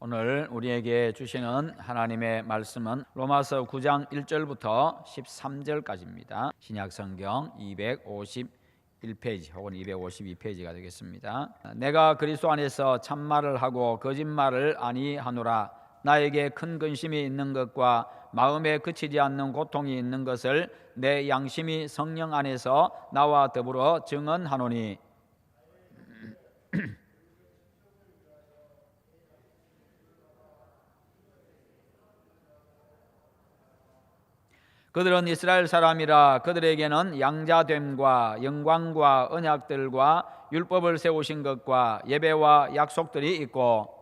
오늘 우리에게 주시는 하나님의 말씀은 로마서 9장 1절부터 13절까지입니다. 신약성경 251페이지 혹은 252페이지가 되겠습니다. 내가 그리스도 안에서 참말을 하고 거짓말을 아니하노라. 나에게 큰 근심이 있는 것과 마음에 그치지 않는 고통이 있는 것을 내 양심이 성령 안에서 나와 더불어 증언하노니 그들은 이스라엘 사람이라. 그들에게는 양자됨과 영광과 언약들과 율법을 세우신 것과 예배와 약속들이 있고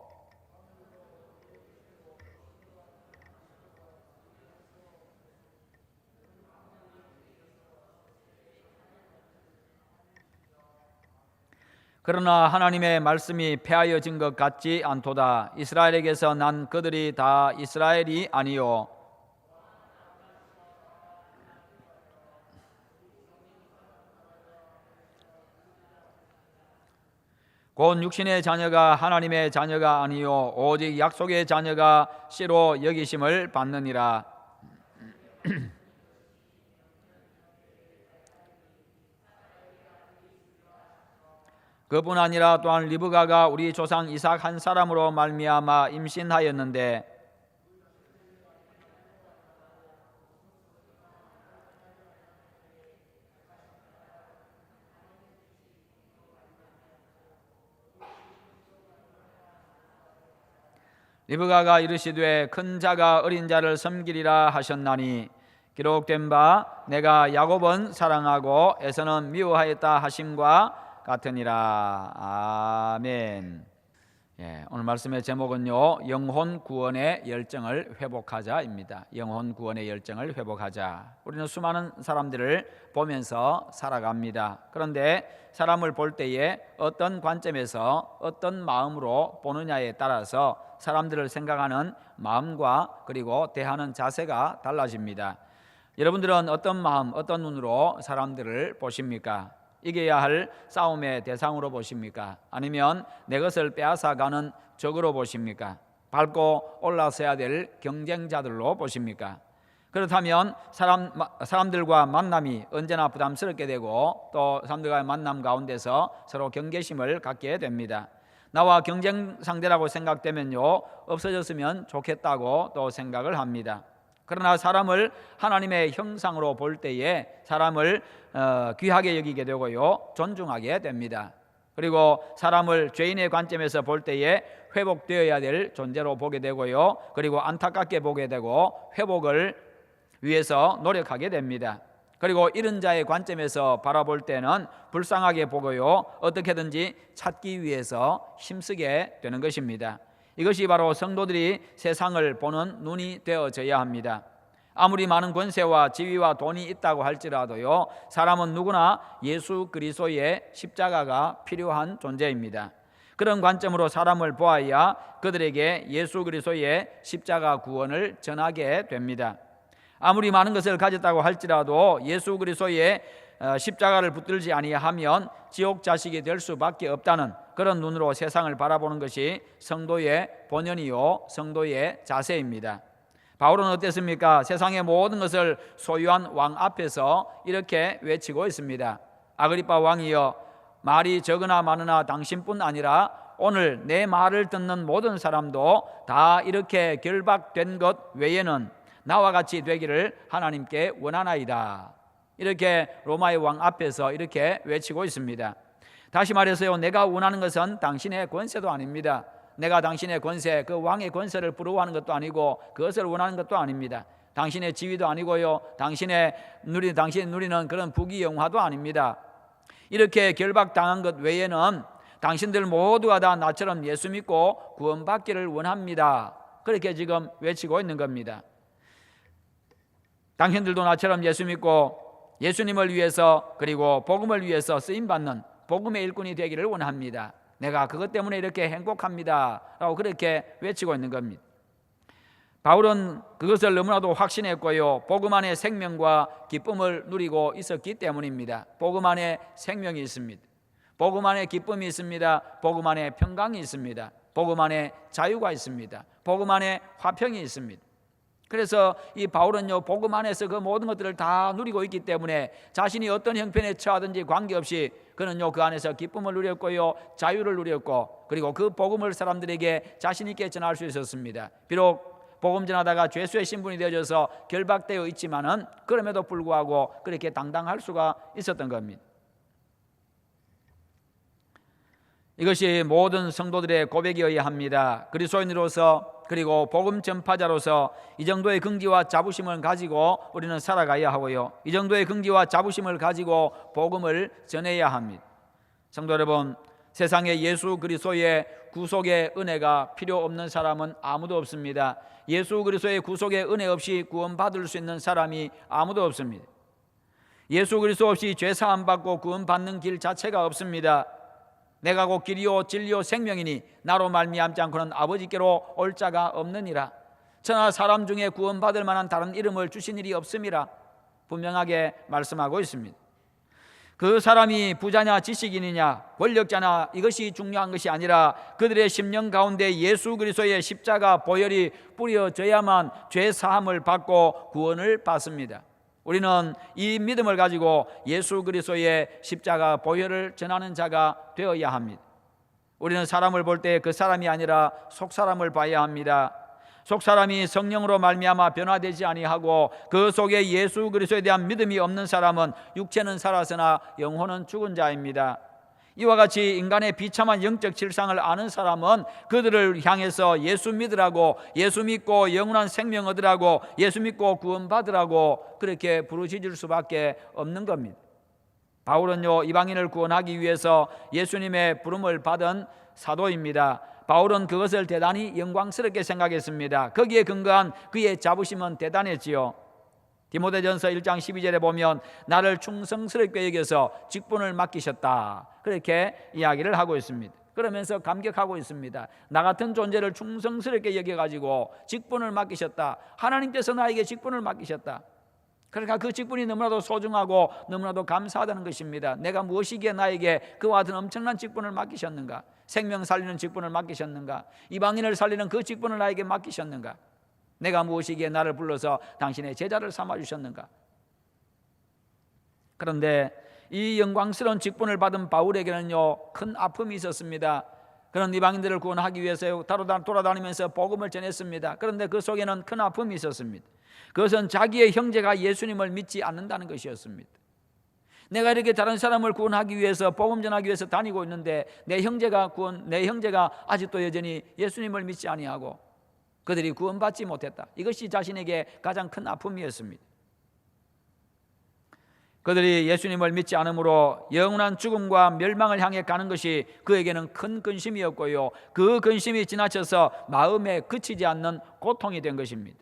그러나 하나님의 말씀이 폐하여진 것 같지 않도다. 이스라엘에게서 난 그들이 다 이스라엘이 아니요 곧 육신의 자녀가 하나님의 자녀가 아니요 오직 약속의 자녀가 씨로 여기심을 받느니라. 그뿐 아니라 또한 리브가가 우리 조상 이삭 한 사람으로 말미암아 임신하였는데 리브가가 이르시되 큰 자가 어린 자를 섬기리라 하셨나니 기록된 바 내가 야곱은 사랑하고 에서는 미워하였다 하심과 같으니라. 아멘. 오늘 말씀의 제목은요, 영혼 구원의 열정을 회복하자입니다. 영혼 구원의 열정을 회복하자. 우리는 수많은 사람들을 보면서 살아갑니다. 그런데 사람을 볼 때에 어떤 관점에서 어떤 마음으로 보느냐에 따라서 사람들을 생각하는 마음과 그리고 대하는 자세가 달라집니다. 여러분들은 어떤 마음, 어떤 눈으로 사람들을 보십니까? 이겨야 할 싸움의 대상으로 보십니까? 아니면 내 것을 빼앗아가는 적으로 보십니까? 밟고 올라서야 될 경쟁자들로 보십니까? 그렇다면 사람들과 만남이 언제나 부담스럽게 되고 또 사람들과의 만남 가운데서 서로 경계심을 갖게 됩니다. 나와 경쟁 상대라고 생각되면요, 없어졌으면 좋겠다고 또 생각을 합니다. 그러나 사람을 하나님의 형상으로 볼 때에 사람을 귀하게 여기게 되고요, 존중하게 됩니다. 그리고 사람을 죄인의 관점에서 볼 때에 회복되어야 될 존재로 보게 되고요, 그리고 안타깝게 보게 되고 회복을 위해서 노력하게 됩니다. 그리고 이런 자의 관점에서 바라볼 때는 불쌍하게 보고요, 어떻게든지 찾기 위해서 힘쓰게 되는 것입니다. 이것이 바로 성도들이 세상을 보는 눈이 되어져야 합니다. 아무리 많은 권세와 지위와 돈이 있다고 할지라도요, 사람은 누구나 예수 그리스도의 십자가가 필요한 존재입니다. 그런 관점으로 사람을 보아야 그들에게 예수 그리스도의 십자가 구원을 전하게 됩니다. 아무리 많은 것을 가졌다고 할지라도 예수 그리스도의 십자가를 붙들지 아니하면 지옥 자식이 될 수밖에 없다는 그런 눈으로 세상을 바라보는 것이 성도의 본연이요 성도의 자세입니다. 바울은 어땠습니까? 세상의 모든 것을 소유한 왕 앞에서 이렇게 외치고 있습니다. 아그리빠 왕이여, 말이 적으나 많으나 당신뿐 아니라 오늘 내 말을 듣는 모든 사람도 다 이렇게 결박된 것 외에는 나와 같이 되기를 하나님께 원하나이다. 이렇게 로마의 왕 앞에서 이렇게 외치고 있습니다. 다시 말해서요, 내가 원하는 것은 당신의 권세도 아닙니다. 내가 당신의 권세, 그 왕의 권세를 부러워하는 것도 아니고 그것을 원하는 것도 아닙니다. 당신의 지위도 아니고요, 당신이 누리는 그런 부귀영화도 아닙니다. 이렇게 결박당한 것 외에는 당신들 모두가 다 나처럼 예수 믿고 구원받기를 원합니다. 그렇게 지금 외치고 있는 겁니다. 당신들도 나처럼 예수 믿고 예수님을 위해서 그리고 복음을 위해서 쓰임받는 복음의 일꾼이 되기를 원합니다. 내가 그것 때문에 이렇게 행복합니다 라고 그렇게 외치고 있는 겁니다. 바울은 그것을 너무나도 확신했고요, 복음 안에 생명과 기쁨을 누리고 있었기 때문입니다. 복음 안에 생명이 있습니다. 복음 안에 기쁨이 있습니다. 복음 안에 평강이 있습니다. 복음 안에 자유가 있습니다. 복음 안에 화평이 있습니다. 그래서 이 바울은요, 복음 안에서 그 모든 것들을 다 누리고 있기 때문에 자신이 어떤 형편에 처하든지 관계없이 그는요, 그 안에서 기쁨을 누렸고요, 자유를 누렸고, 그리고 그 복음을 사람들에게 자신 있게 전할 수 있었습니다. 비록 복음 전하다가 죄수의 신분이 되어져서 결박되어 있지만은 그럼에도 불구하고 그렇게 당당할 수가 있었던 겁니다. 이것이 모든 성도들의 고백이어야 합니다. 그리스도인으로서, 그리고 복음 전파자로서 이 정도의 긍지와 자부심을 가지고 우리는 살아가야 하고요, 이 정도의 긍지와 자부심을 가지고 복음을 전해야 합니다. 성도 여러분, 세상에 예수 그리스도의 구속의 은혜가 필요 없는 사람은 아무도 없습니다. 예수 그리스도의 구속의 은혜 없이 구원받을 수 있는 사람이 아무도 없습니다. 예수 그리스도 없이 죄 사함 받고 구원받는 길 자체가 없습니다. 내가 곧 길이요 진리요 생명이니 나로 말미암지 않고는 아버지께로 올 자가 없느니라. 저나 사람 중에 구원받을 만한 다른 이름을 주신 일이 없음이라 분명하게 말씀하고 있습니다. 그 사람이 부자냐 지식인이냐 권력자냐 이것이 중요한 것이 아니라 그들의 심령 가운데 예수 그리스도의 십자가 보혈이 뿌려져야만 죄 사함을 받고 구원을 받습니다. 우리는 이 믿음을 가지고 예수 그리스도의 십자가 보혈을 전하는 자가 되어야 합니다. 우리는 사람을 볼 때 그 사람이 아니라 속 사람을 봐야 합니다. 속 사람이 성령으로 말미암아 변화되지 아니하고 그 속에 예수 그리스도에 대한 믿음이 없는 사람은 육체는 살았으나 영혼은 죽은 자입니다. 이와 같이 인간의 비참한 영적 실상을 아는 사람은 그들을 향해서 예수 믿으라고, 예수 믿고 영원한 생명 얻으라고, 예수 믿고 구원받으라고 그렇게 부르짖을 수밖에 없는 겁니다. 바울은요, 이방인을 구원하기 위해서 예수님의 부름을 받은 사도입니다. 바울은 그것을 대단히 영광스럽게 생각했습니다. 거기에 근거한 그의 자부심은 대단했지요. 디모데전서 1장 12절에 보면 나를 충성스럽게 여겨서 직분을 맡기셨다, 그렇게 이야기를 하고 있습니다. 그러면서 감격하고 있습니다. 나 같은 존재를 충성스럽게 여겨가지고 직분을 맡기셨다. 하나님께서 나에게 직분을 맡기셨다. 그러니까 그 직분이 너무나도 소중하고 너무나도 감사하다는 것입니다. 내가 무엇이기에 나에게 그와 같은 엄청난 직분을 맡기셨는가? 생명 살리는 직분을 맡기셨는가? 이방인을 살리는 그 직분을 나에게 맡기셨는가? 내가 무엇이기에 나를 불러서 당신의 제자를 삼아주셨는가? 그런데 이 영광스러운 직분을 받은 바울에게는요, 큰 아픔이 있었습니다. 그런 이방인들을 구원하기 위해서 돌아다니면서 복음을 전했습니다. 그런데 그 속에는 큰 아픔이 있었습니다. 그것은 자기의 형제가 예수님을 믿지 않는다는 것이었습니다. 내가 이렇게 다른 사람을 구원하기 위해서 복음 전하기 위해서 다니고 있는데 내 형제가 아직도 여전히 예수님을 믿지 아니하고 그들이 구원받지 못했다. 이것이 자신에게 가장 큰 아픔이었습니다. 그들이 예수님을 믿지 않으므로 영원한 죽음과 멸망을 향해 가는 것이 그에게는 큰 근심이었고요, 그 근심이 지나쳐서 마음에 그치지 않는 고통이 된 것입니다.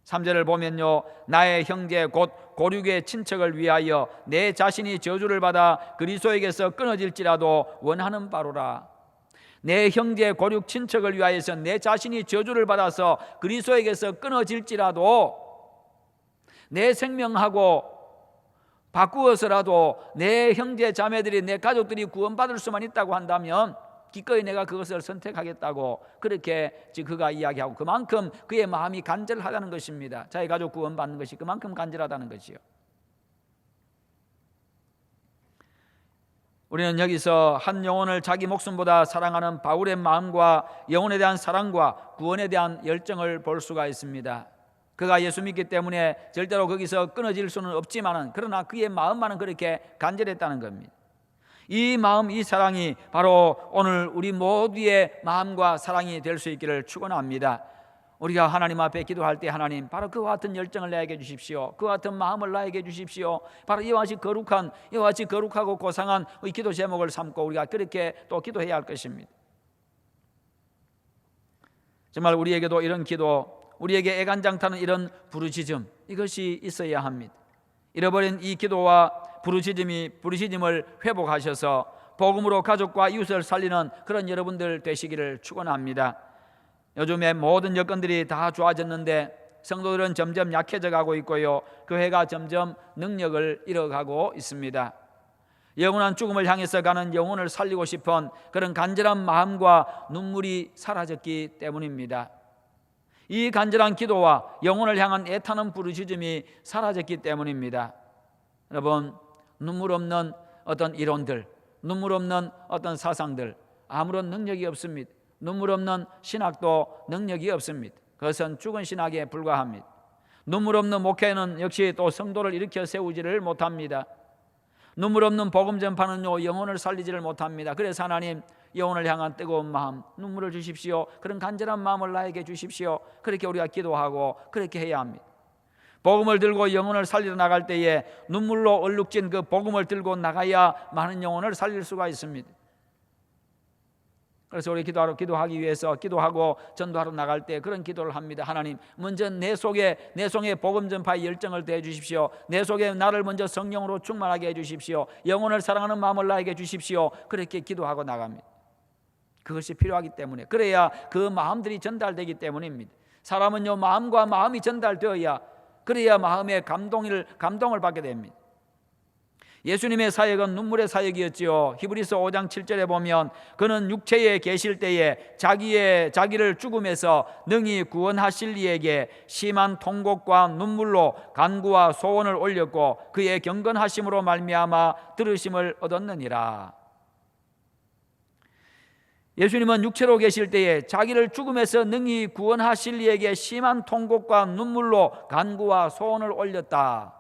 3절을 보면요, 나의 형제 곧 고륙의 친척을 위하여 내 자신이 저주를 받아 그리스도에게서 끊어질지라도 원하는 바로라. 내 형제 고륙 친척을 위하여서 내 자신이 저주를 받아서 그리스도에게서 끊어질지라도 내 생명하고 바꾸어서라도 내 형제 자매들이, 내 가족들이 구원받을 수만 있다고 한다면 기꺼이 내가 그것을 선택하겠다고 그렇게 그가 이야기하고, 그만큼 그의 마음이 간절하다는 것입니다. 자기 가족 구원받는 것이 그만큼 간절하다는 것이요. 우리는 여기서 한 영혼을 자기 목숨보다 사랑하는 바울의 마음과 영혼에 대한 사랑과 구원에 대한 열정을 볼 수가 있습니다. 그가 예수 믿기 때문에 절대로 거기서 끊어질 수는 없지만은, 그러나 그의 마음만은 그렇게 간절했다는 겁니다. 이 마음, 이 사랑이 바로 오늘 우리 모두의 마음과 사랑이 될 수 있기를 축원합니다. 우리가 하나님 앞에 기도할 때 하나님, 바로 그와 같은 열정을 나에게 주십시오. 그와 같은 마음을 나에게 주십시오. 바로 이와 같이 거룩하고 고상한 이 기도 제목을 삼고 우리가 그렇게 또 기도해야 할 것입니다. 정말 우리에게도 이런 기도, 우리에게 애간장타는 이런 부르짖음, 이것이 있어야 합니다. 잃어버린 이 기도와 부르짖음을 회복하셔서 복음으로 가족과 이웃을 살리는 그런 여러분들 되시기를 축원합니다. 요즘에 모든 여건들이 다 좋아졌는데 성도들은 점점 약해져 가고 있고요, 교회가 점점 능력을 잃어가고 있습니다. 영원한 죽음을 향해서 가는 영혼을 살리고 싶은 그런 간절한 마음과 눈물이 사라졌기 때문입니다. 이 간절한 기도와 영혼을 향한 애타는 부르짖음이 사라졌기 때문입니다. 여러분, 눈물 없는 어떤 이론들, 눈물 없는 어떤 사상들, 아무런 능력이 없습니다. 눈물 없는 신학도 능력이 없습니다. 그것은 죽은 신학에 불과합니다. 눈물 없는 목회는 역시 또 성도를 일으켜 세우지를 못합니다. 눈물 없는 복음 전파는요, 영혼을 살리지를 못합니다. 그래서 하나님, 영혼을 향한 뜨거운 마음, 눈물을 주십시오. 그런 간절한 마음을 나에게 주십시오. 그렇게 우리가 기도하고 그렇게 해야 합니다. 복음을 들고 영혼을 살리러 나갈 때에 눈물로 얼룩진 그 복음을 들고 나가야 많은 영혼을 살릴 수가 있습니다. 그래서 우리 기도하기 위해서 기도하고 전도하러 나갈 때 그런 기도를 합니다. 하나님, 먼저 내 속에 복음 전파의 열정을 더해 주십시오. 내 속에 나를 먼저 성령으로 충만하게 해 주십시오. 영혼을 사랑하는 마음을 나에게 주십시오. 그렇게 기도하고 나갑니다. 그것이 필요하기 때문에, 그래야 그 마음들이 전달되기 때문입니다. 사람은요, 마음과 마음이 전달되어야, 그래야 마음의 감동을 받게 됩니다. 예수님의 사역은 눈물의 사역이었지요. 히브리서 5장 7절에 보면 그는 육체에 계실 때에 자기를 죽음에서 능히 구원하실 이에게 심한 통곡과 눈물로 간구와 소원을 올렸고 그의 경건하심으로 말미암아 들으심을 얻었느니라. 예수님은 육체로 계실 때에 자기를 죽음에서 능히 구원하실 이에게 심한 통곡과 눈물로 간구와 소원을 올렸다.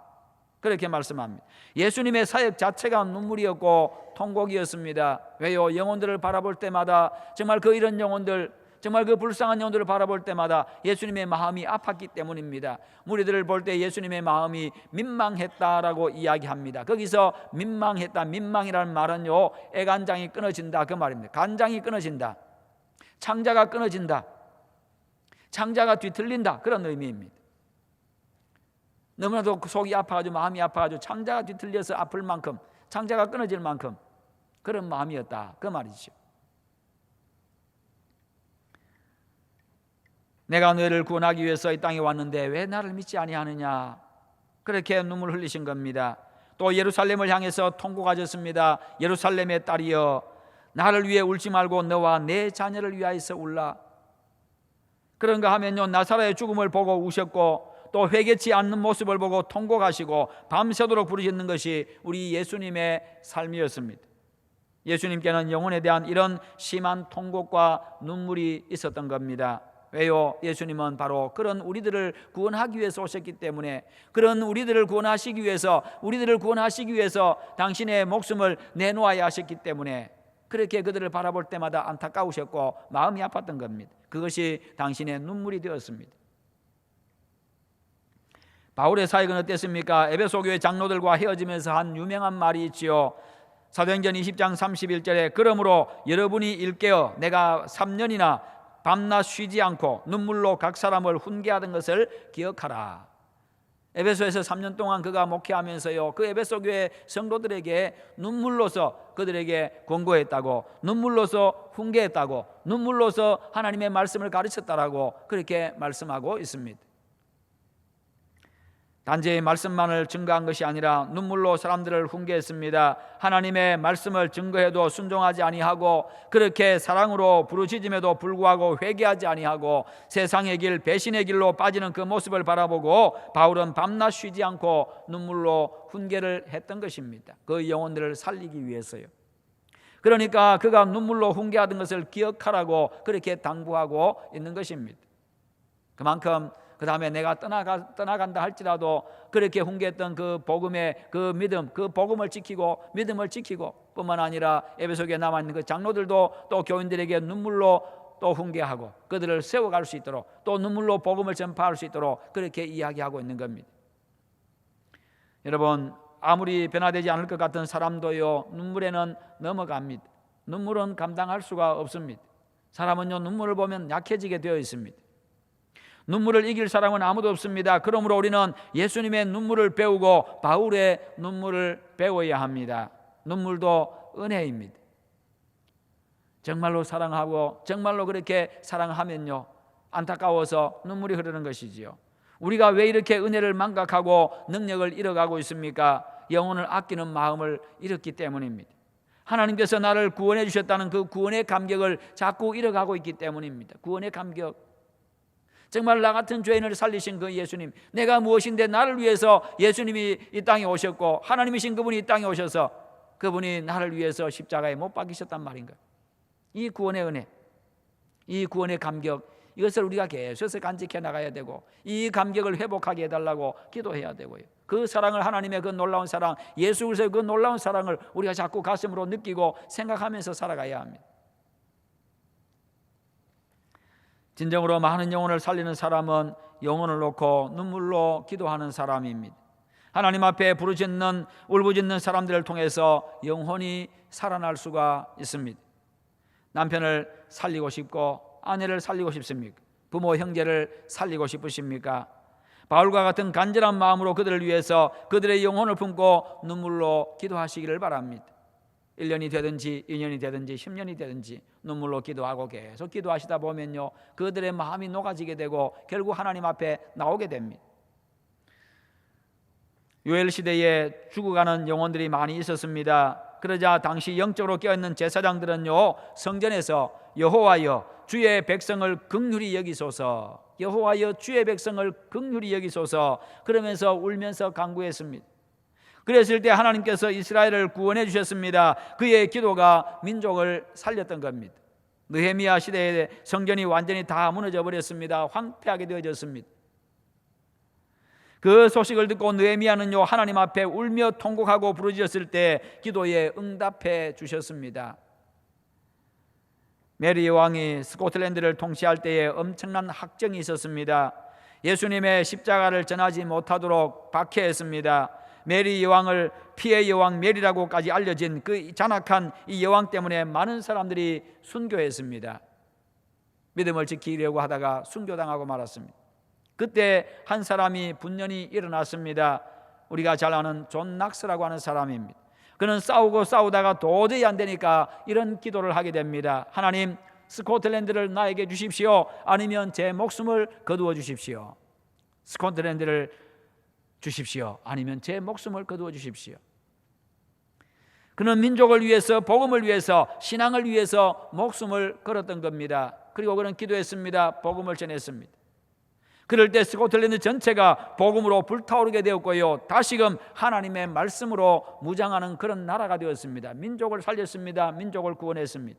그렇게 말씀합니다. 예수님의 사역 자체가 눈물이었고 통곡이었습니다. 왜요? 영혼들을 바라볼 때마다, 정말 그 이런 영혼들, 정말 그 불쌍한 영혼들을 바라볼 때마다 예수님의 마음이 아팠기 때문입니다. 무리들을 볼 때 예수님의 마음이 민망했다라고 이야기합니다. 거기서 민망했다, 민망이라는 말은요, 애간장이 끊어진다 그 말입니다. 간장이 끊어진다, 창자가 끊어진다, 창자가 뒤틀린다, 그런 의미입니다. 너무나도 속이 아파가지고 마음이 아파가지고 창자가 뒤틀려서 아플 만큼, 창자가 끊어질 만큼 그런 마음이었다 그 말이죠. 내가 너희를 구원하기 위해서 이 땅에 왔는데 왜 나를 믿지 아니하느냐, 그렇게 눈물 흘리신 겁니다. 또 예루살렘을 향해서 통곡하셨습니다. 예루살렘의 딸이여, 나를 위해 울지 말고 너와 내 자녀를 위하여서 울라. 그런가 하면요, 나사로의 죽음을 보고 우셨고 또 회개치 않는 모습을 보고 통곡하시고 밤새도록 부르짖는 것이 우리 예수님의 삶이었습니다. 예수님께는 영혼에 대한 이런 심한 통곡과 눈물이 있었던 겁니다. 왜요? 예수님은 바로 그런 우리들을 구원하기 위해서 오셨기 때문에, 그런 우리들을 구원하시기 위해서 당신의 목숨을 내놓아야 하셨기 때문에 그렇게 그들을 바라볼 때마다 안타까우셨고 마음이 아팠던 겁니다. 그것이 당신의 눈물이 되었습니다. 바울의 사역은 어땠습니까? 에베소 교회 장로들과 헤어지면서 한 유명한 말이 있지요. 사도행전 20장 31절에 그러므로 여러분이 일깨어 내가 3년이나 밤낮 쉬지 않고 눈물로 각 사람을 훈계하던 것을 기억하라. 에베소에서 3년 동안 그가 목회하면서요, 그 에베소 교회 성도들에게 눈물로서 그들에게 권고했다고, 눈물로서 훈계했다고, 눈물로서 하나님의 말씀을 가르쳤다라고 그렇게 말씀하고 있습니다. 단지 말씀만을 증거한 것이 아니라 눈물로 사람들을 훈계했습니다. 하나님의 말씀을 증거해도 순종하지 아니하고, 그렇게 사랑으로 부르짖음에도 불구하고 회개하지 아니하고 세상의 길, 배신의 길로 빠지는 그 모습을 바라보고 바울은 밤낮 쉬지 않고 눈물로 훈계를 했던 것입니다. 그 영혼들을 살리기 위해서요. 그러니까 그가 눈물로 훈계하던 것을 기억하라고 그렇게 당부하고 있는 것입니다. 그만큼 그 다음에 내가 떠나간다 할지라도 그렇게 훈계했던 그 복음의 그 믿음, 그 복음을 지키고 믿음을 지키고 뿐만 아니라 에베소교에 남아있는 그 장로들도 또 교인들에게 눈물로 또 훈계하고 그들을 세워갈 수 있도록, 또 눈물로 복음을 전파할 수 있도록 그렇게 이야기하고 있는 겁니다. 여러분, 아무리 변화되지 않을 것 같은 사람도요, 눈물에는 넘어갑니다. 눈물은 감당할 수가 없습니다. 사람은요, 눈물을 보면 약해지게 되어 있습니다. 눈물을 이길 사람은 아무도 없습니다. 그러므로 우리는 예수님의 눈물을 배우고 바울의 눈물을 배워야 합니다. 눈물도 은혜입니다. 정말로 사랑하고 정말로 그렇게 사랑하면요, 안타까워서 눈물이 흐르는 것이지요. 우리가 왜 이렇게 은혜를 망각하고 능력을 잃어가고 있습니까? 영혼을 아끼는 마음을 잃었기 때문입니다. 하나님께서 나를 구원해 주셨다는 그 구원의 감격을 자꾸 잃어가고 있기 때문입니다. 구원의 감격. 정말 나 같은 죄인을 살리신 그 예수님, 내가 무엇인데 나를 위해서 예수님이 이 땅에 오셨고 하나님이신 그분이 이 땅에 오셔서 그분이 나를 위해서 십자가에 못 박히셨단 말인가. 이 구원의 은혜, 이 구원의 감격, 이것을 우리가 계속해서 간직해 나가야 되고 이 감격을 회복하게 해달라고 기도해야 되고요. 그 사랑을, 하나님의 그 놀라운 사랑, 예수 그리스도의 그 놀라운 사랑을 우리가 자꾸 가슴으로 느끼고 생각하면서 살아가야 합니다. 진정으로 많은 영혼을 살리는 사람은 영혼을 놓고 눈물로 기도하는 사람입니다. 하나님 앞에 부르짖는, 울부짖는 사람들을 통해서 영혼이 살아날 수가 있습니다. 남편을 살리고 싶고 아내를 살리고 싶습니까? 부모, 형제를 살리고 싶으십니까? 바울과 같은 간절한 마음으로 그들을 위해서 그들의 영혼을 품고 눈물로 기도하시기를 바랍니다. 1년이 되든지 2년이 되든지 10년이 되든지 눈물로 기도하고 계속 기도하시다 보면요, 그들의 마음이 녹아지게 되고 결국 하나님 앞에 나오게 됩니다. 요엘 시대에 죽어가는 영혼들이 많이 있었습니다. 그러자 당시 영적으로 깨어있는 제사장들은요, 성전에서 여호와여 주의 백성을 긍휼히 여기소서, 여호와여 주의 백성을 긍휼히 여기소서 그러면서 울면서 간구했습니다. 그랬을 때 하나님께서 이스라엘을 구원해 주셨습니다. 그의 기도가 민족을 살렸던 겁니다. 느헤미야 시대에 성전이 완전히 다 무너져 버렸습니다. 황폐하게 되어졌습니다. 그 소식을 듣고 느헤미야는요, 하나님 앞에 울며 통곡하고 부르짖었을 때 기도에 응답해 주셨습니다. 메리 여왕이 스코틀랜드를 통치할 때에 엄청난 학정이 있었습니다. 예수님의 십자가를 전하지 못하도록 박해했습니다. 메리 여왕을 피해 여왕 메리라고까지 알려진 그 잔악한 이 여왕 때문에 많은 사람들이 순교했습니다. 믿음을 지키려고 하다가 순교당하고 말았습니다. 그때 한 사람이 분연히 일어났습니다. 우리가 잘 아는 존 낙스라고 하는 사람입니다. 그는 싸우다가 도저히 안 되니까 이런 기도를 하게 됩니다. 하나님, 스코틀랜드를 나에게 주십시오. 아니면 제 목숨을 거두어 주십시오. 스코틀랜드를 주십시오. 아니면 제 목숨을 거두어 주십시오. 그는 민족을 위해서, 복음을 위해서, 신앙을 위해서 목숨을 걸었던 겁니다. 그리고 그는 기도했습니다. 복음을 전했습니다. 그럴 때 스코틀랜드 전체가 복음으로 불타오르게 되었고요, 다시금 하나님의 말씀으로 무장하는 그런 나라가 되었습니다. 민족을 살렸습니다. 민족을 구원했습니다.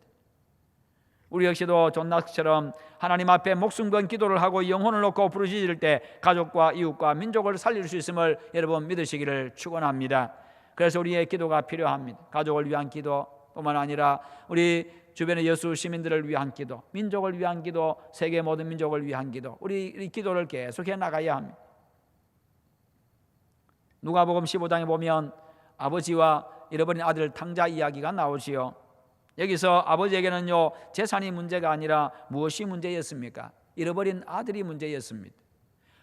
우리 역시도 존 낙스처럼 하나님 앞에 목숨 건 기도를 하고 영혼을 놓고 부르짖을 때 가족과 이웃과 민족을 살릴 수 있음을 여러분 믿으시기를 축원합니다. 그래서 우리의 기도가 필요합니다. 가족을 위한 기도뿐만 아니라 우리 주변의 여수 시민들을 위한 기도, 민족을 위한 기도, 세계 모든 민족을 위한 기도, 우리 기도를 계속해 나가야 합니다. 누가복음 15장에 보면 아버지와 잃어버린 아들 탕자 이야기가 나오지요. 여기서 아버지에게는요, 재산이 문제가 아니라 무엇이 문제였습니까? 잃어버린 아들이 문제였습니다.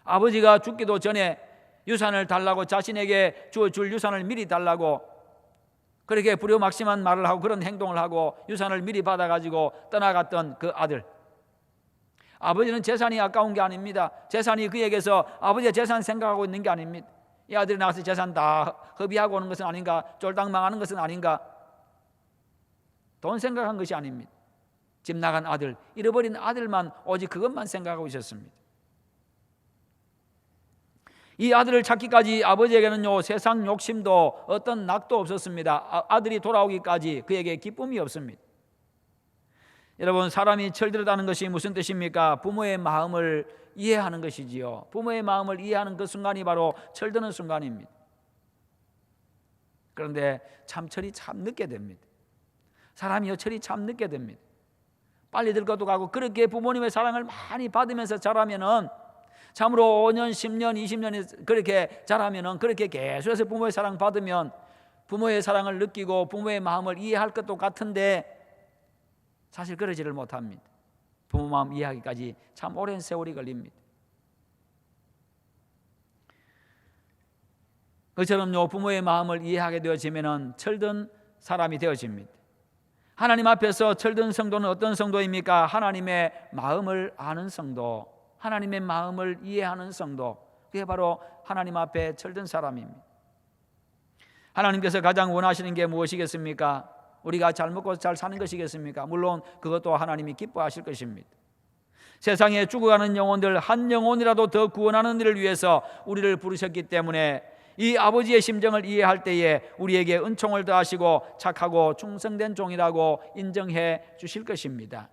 아버지가 죽기도 전에 유산을 달라고, 자신에게 줄 유산을 미리 달라고 그렇게 불효막심한 말을 하고 그런 행동을 하고 유산을 미리 받아가지고 떠나갔던 그 아들, 아버지는 재산이 아까운 게 아닙니다. 재산이 그에게서 아버지의 재산 생각하고 있는 게 아닙니다. 이 아들이 나가서 재산 다 허비하고 오는 것은 아닌가, 쫄딱 망하는 것은 아닌가, 돈 생각한 것이 아닙니다. 집 나간 아들, 잃어버린 아들만, 오직 그것만 생각하고 있었습니다. 이 아들을 찾기까지 아버지에게는요, 세상 욕심도 어떤 낙도 없었습니다. 아들이 돌아오기까지 그에게 기쁨이 없습니다. 여러분, 사람이 철들었다는 것이 무슨 뜻입니까? 부모의 마음을 이해하는 것이지요. 부모의 마음을 이해하는 그 순간이 바로 철드는 순간입니다. 그런데 철이 참 늦게 됩니다. 사람이요, 철이 참 늦게 됩니다. 빨리 늙어도 가고, 그렇게 부모님의 사랑을 많이 받으면서 자라면은, 참으로 5년, 10년, 20년이 그렇게 자라면은, 그렇게 계속해서 부모의 사랑 받으면 부모의 사랑을 느끼고 부모의 마음을 이해할 것도 같은데 사실 그러지를 못합니다. 부모 마음 이해하기까지 참 오랜 세월이 걸립니다. 그처럼요, 부모의 마음을 이해하게 되어지면은 철든 사람이 되어집니다. 하나님 앞에서 철든 성도는 어떤 성도입니까? 하나님의 마음을 아는 성도, 하나님의 마음을 이해하는 성도, 그게 바로 하나님 앞에 철든 사람입니다. 하나님께서 가장 원하시는 게 무엇이겠습니까? 우리가 잘 먹고 잘 사는 것이겠습니까? 물론 그것도 하나님이 기뻐하실 것입니다. 세상에 죽어가는 영혼들 한 영혼이라도 더 구원하는 일을 위해서 우리를 부르셨기 때문에 이 아버지의 심정을 이해할 때에 우리에게 은총을 더하시고 착하고 충성된 종이라고 인정해 주실 것입니다.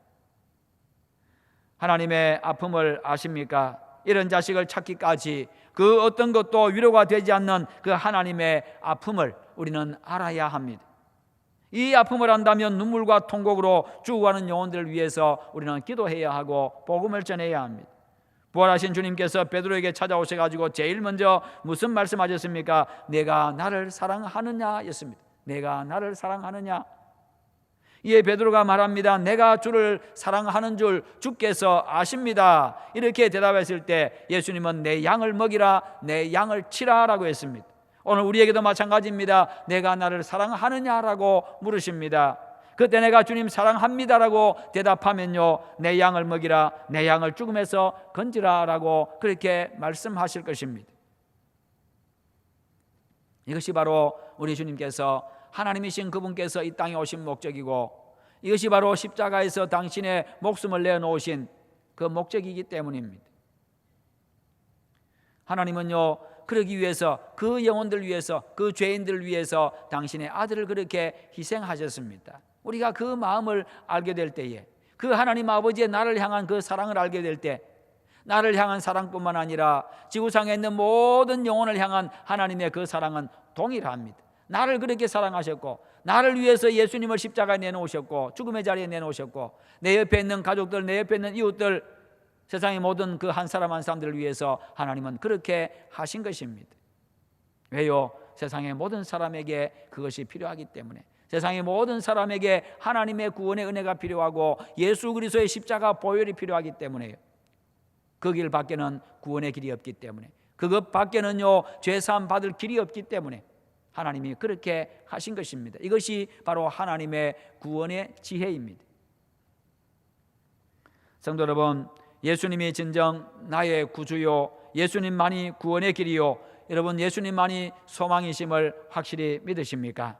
하나님의 아픔을 아십니까? 이런 자식을 찾기까지 그 어떤 것도 위로가 되지 않는 그 하나님의 아픔을 우리는 알아야 합니다. 이 아픔을 안다면 눈물과 통곡으로 죽어가는 영혼들을 위해서 우리는 기도해야 하고 복음을 전해야 합니다. 부활하신 주님께서 베드로에게 찾아오셔가지고 제일 먼저 무슨 말씀하셨습니까? 내가 나를 사랑하느냐 였습니다. 내가 나를 사랑하느냐. 이에 베드로가 말합니다. 내가 주를 사랑하는 줄 주께서 아십니다. 이렇게 대답했을 때 예수님은 내 양을 먹이라, 내 양을 치라 라고 했습니다. 오늘 우리에게도 마찬가지입니다. 내가 나를 사랑하느냐라고 물으십니다. 그때 내가 주님 사랑합니다라고 대답하면요, 내 양을 먹이라, 내 양을 죽음에서 건지라 라고 그렇게 말씀하실 것입니다. 이것이 바로 우리 주님께서 하나님이신 그분께서 이 땅에 오신 목적이고, 이것이 바로 십자가에서 당신의 목숨을 내어놓으신 그 목적이기 때문입니다. 하나님은요, 그러기 위해서, 그 영혼들 위해서, 그 죄인들을 위해서 당신의 아들을 그렇게 희생하셨습니다. 우리가 그 마음을 알게 될 때에, 그 하나님 아버지의 나를 향한 그 사랑을 알게 될 때, 나를 향한 사랑뿐만 아니라 지구상에 있는 모든 영혼을 향한 하나님의 그 사랑은 동일합니다. 나를 그렇게 사랑하셨고, 나를 위해서 예수님을 십자가에 내놓으셨고, 죽음의 자리에 내놓으셨고, 내 옆에 있는 가족들, 내 옆에 있는 이웃들, 세상의 모든 그 한 사람 한 사람들을 위해서 하나님은 그렇게 하신 것입니다. 왜요? 세상의 모든 사람에게 그것이 필요하기 때문에, 세상의 모든 사람에게 하나님의 구원의 은혜가 필요하고 예수 그리스도의 십자가 보혈이 필요하기 때문에요. 그 길 밖에는 구원의 길이 없기 때문에, 그것 밖에는요 죄사함 받을 길이 없기 때문에 하나님이 그렇게 하신 것입니다. 이것이 바로 하나님의 구원의 지혜입니다. 성도 여러분, 예수님이 진정 나의 구주요, 예수님만이 구원의 길이요, 여러분 예수님만이 소망이심을 확실히 믿으십니까?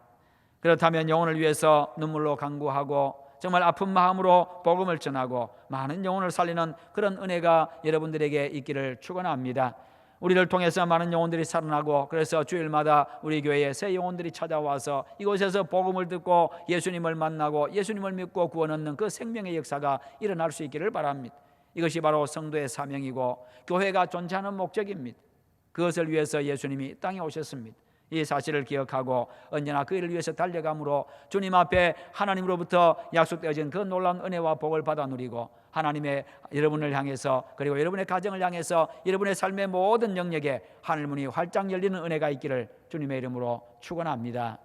그렇다면 영혼을 위해서 눈물로 간구하고 정말 아픈 마음으로 복음을 전하고 많은 영혼을 살리는 그런 은혜가 여러분들에게 있기를 축원합니다. 우리를 통해서 많은 영혼들이 살아나고, 그래서 주일마다 우리 교회에 새 영혼들이 찾아와서 이곳에서 복음을 듣고 예수님을 만나고 예수님을 믿고 구원 얻는 그 생명의 역사가 일어날 수 있기를 바랍니다. 이것이 바로 성도의 사명이고 교회가 존재하는 목적입니다. 그것을 위해서 예수님이 땅에 오셨습니다. 이 사실을 기억하고 언제나 그 일을 위해서 달려감으로 주님 앞에 하나님으로부터 약속되어진 그 놀라운 은혜와 복을 받아 누리고, 하나님의 여러분을 향해서, 그리고 여러분의 가정을 향해서 여러분의 삶의 모든 영역에 하늘문이 활짝 열리는 은혜가 있기를 주님의 이름으로 축원합니다.